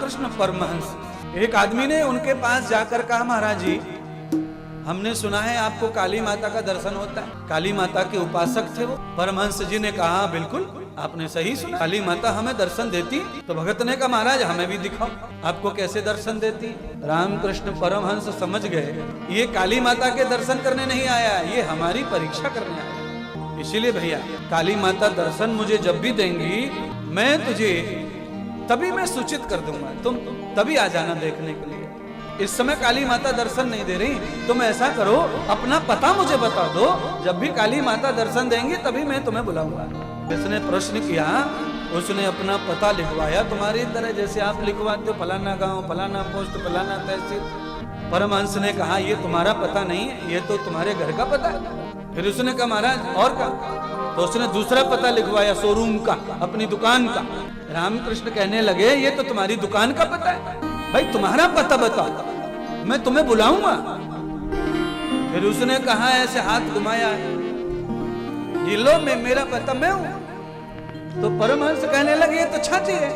रामकृष्ण परमहंस, एक आदमी ने उनके पास जाकर कहा, महाराज जी हमने सुना है आपको काली माता का दर्शन होता है। काली माता के उपासक थे वो। परमहंस जी ने कहा, बिल्कुल आपने सही सुना, काली माता हमें दर्शन देती। तो भगत ने कहा, महाराज हमें भी दिखाओ, आपको कैसे दर्शन देती। रामकृष्ण परमहंस समझ गए, ये काली माता के दर्शन करने नहीं आया, ये हमारी परीक्षा करने आया। इसीलिए भैया काली माता दर्शन मुझे जब भी देंगी, मैं तुझे तभी मैं सूचित कर दूंगा, तुम तभी आ जाना देखने के लिए। इस समय काली माता दर्शन नहीं दे रही, तुम ऐसा करो अपना पता मुझे बता दो, जब भी काली माता दर्शन देंगी तभी मैं तुम्हें बुलाऊंगा। इसने प्रश्न किया, उसने अपना पता लिखवाया, तुम्हारी तरह जैसे आप लिखवाते हो, फलाना गांव, फलाना पोस्ट, फलाना तहसील। परमहंस ने कहा, ये तुम्हारा पता नहीं है, ये तो तुम्हारे घर का पता है। फिर उसने कहा, महाराज और का? तो उसने दूसरा पता लिखवाया, शोरूम का, अपनी दुकान का। रामकृष्ण कहने लगे, ये तो तुम्हारी दुकान का पता है, भाई तुम्हारा पता बताओ, मैं तुम्हें बुलाऊंगा। फिर उसने कहा, ऐसे हाथ घुमाया, ये लो मैं, मेरा पता मैं हूं। तो परमहंस कहने लगे, ये तो छाती है।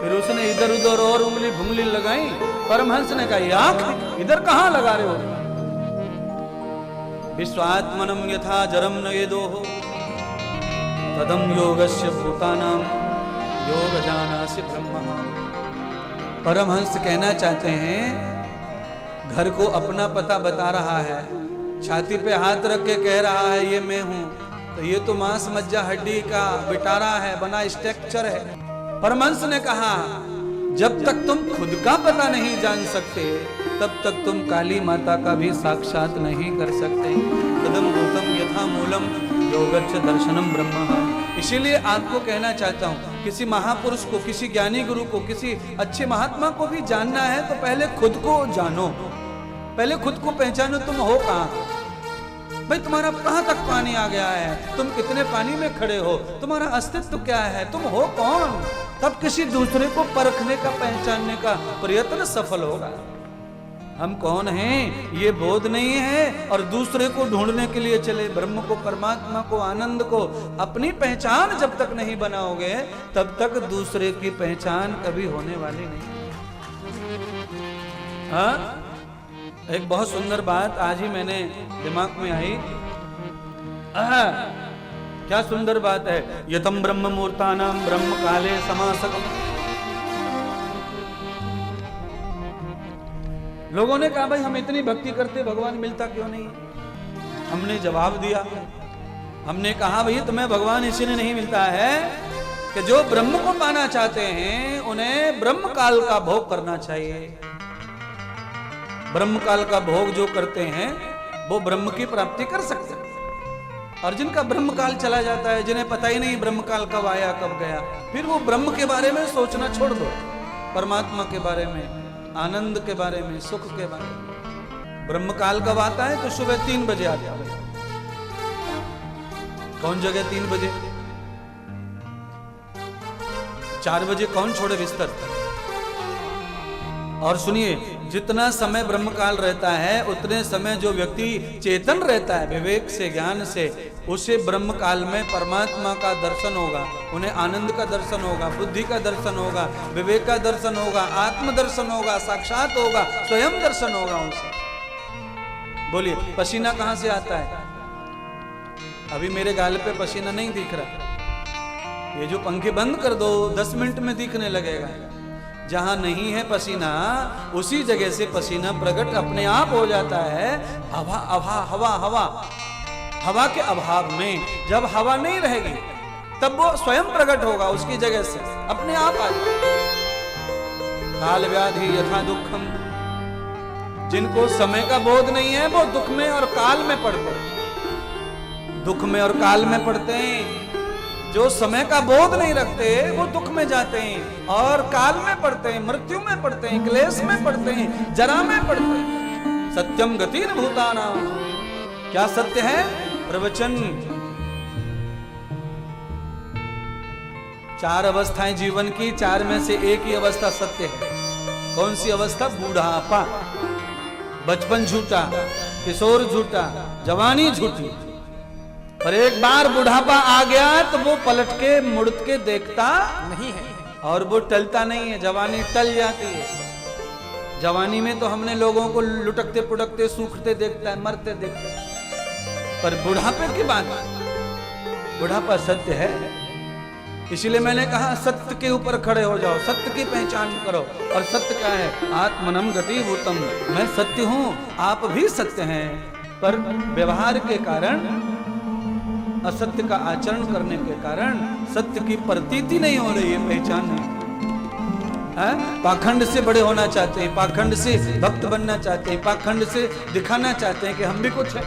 फिर उसने इधर उधर और उंगली भुंगली लगाई। परमहंस ने कहा, ये आंख इधर कहां लगा रहे हो? विश्वात्मनम यथा जरम न येदोः तदम योगस्य भूतानां योग जानासि ब्रह्म। परमहंस कहना चाहते हैं, घर को अपना पता बता रहा है, छाती पे हाथ रख के कह रहा है ये मैं हूं, तो ये तो मांस मज्जा हड्डी का बिटारा है, बना स्ट्रक्चर है। परमहंस ने कहा, जब तक तुम खुद का पता नहीं जान सकते, तब तक तुम काली माता का भी साक्षात नहीं कर सकते। तदम भूतम यथा मूलम योगच्च दर्शनम ब्रह्म। इसीलिए आपको कहना चाहता हूँ, किसी महापुरुष को, किसी ज्ञानी गुरु को, किसी अच्छे महात्मा को भी जानना है तो पहले खुद को जानो, पहले खुद को पहचानो, तुम हो कहाँ। भाई तुम्हारा कहाँ तक पानी आ गया है, तुम कितने पानी में खड़े हो, तुम्हारा अस्तित्व क्या है, तुम हो कौन, तब किसी दूसरे को परखने का, पहचानने का प्रयत्न सफल होगा। हम कौन हैं ये बोध नहीं है, और दूसरे को ढूंढने के लिए चले, ब्रह्म को, परमात्मा को, आनंद को। अपनी पहचान जब तक नहीं बनाओगे, तब तक दूसरे की पहचान कभी होने वाली नहीं। हाँ, एक बहुत सुंदर बात आज ही मैंने दिमाग में आई। क्या सुंदर बात है, यतम ब्रह्म मूर्तानाम ब्रह्म काले समासकम। लोगों ने कहा, भाई हम इतनी भक्ति करते, भगवान मिलता क्यों नहीं? हमने जवाब दिया, हमने कहा, भैया तुम्हें भगवान इसीलिए नहीं मिलता है कि जो ब्रह्म को पाना चाहते हैं उन्हें ब्रह्म काल का भोग करना चाहिए। ब्रह्म काल का भोग जो करते हैं वो ब्रह्म की प्राप्ति कर सकते हैं, और जिनका ब्रह्म काल चला जाता है, जिन्हें पता ही नहीं ब्रह्म काल कब आया कब गया, फिर वो ब्रह्म के बारे में सोचना छोड़ दो, परमात्मा के बारे में, आनंद के बारे में, सुख के बारे में। ब्रह्म काल कब आता है? तो सुबह 3 बजे आता है। कौन जगह 3 बजे? 4 बजे कौन छोड़े बिस्तर? और सुनिए, जितना समय ब्रह्म काल रहता है, उतने समय जो व्यक्ति चेतन रहता है विवेक से, ज्ञान से, उसे ब्रह्म काल में परमात्मा का दर्शन होगा, उन्हें आनंद का दर्शन होगा, बुद्धि का दर्शन होगा, विवेक का दर्शन होगा, आत्म दर्शन होगा, साक्षात होगा, स्वयं दर्शन होगा उनसे। बोलिए, पसीना कहां से आता है? अभी मेरे गाल पे पसीना नहीं दिख रहा, ये जो पंखे बंद कर दो 10 मिनट में दिखने लगेगा। जहां नहीं है पसीना, उसी जगह से पसीना प्रकट अपने आप हो जाता है। हवा हवा हवा हवा के अभाव में, जब हवा नहीं रहेगी तब वो स्वयं प्रकट होगा, उसकी जगह से अपने आप आ जाएगा। काल व्याधि यथा दुखम। जिनको समय का बोध नहीं है वो दुख में और काल में पड़ते हैं, दुख में और काल में पड़ते हैं। जो समय का बोध नहीं रखते वो दुख में जाते हैं और काल में पड़ते हैं, मृत्यु में पड़ते हैं, क्लेश में पड़ते हैं, जरा में पड़ते हैं। सत्यम गतिन भूतानां। क्या सत्य है? प्रवचन। 4 अवस्थाएं जीवन की, 4 में से एक ही अवस्था सत्य है। कौन सी अवस्था? बूढ़ापा। बचपन झूठा, किशोर झूठा, जवानी झूठी, पर एक बार बुढ़ापा आ गया तो वो पलट के मुड़ के देखता नहीं है। और वो टलता नहीं है, जवानी टल जाती है। जवानी में तो हमने लोगों को लुटकते पुटकते सूखते देखता है, मरते देखते है, पर बुढ़ापे की बात, बुढ़ापा सत्य है। इसलिए मैंने कहा सत्य के ऊपर खड़े हो जाओ, सत्य की पहचान करो। और सत्य क्या है? आत्मनम गति भूतम, मैं सत्य हूं, आप भी सत्य हैं, पर व्यवहार के कारण, असत्य का आचरण करने के कारण सत्य की प्रतीति नहीं हो रही है, पहचान नहीं। पाखंड से बड़े होना चाहते हैं, पाखंड से भक्त बनना चाहते हैं, पाखंड से दिखाना चाहते हैं कि हम भी कुछ है।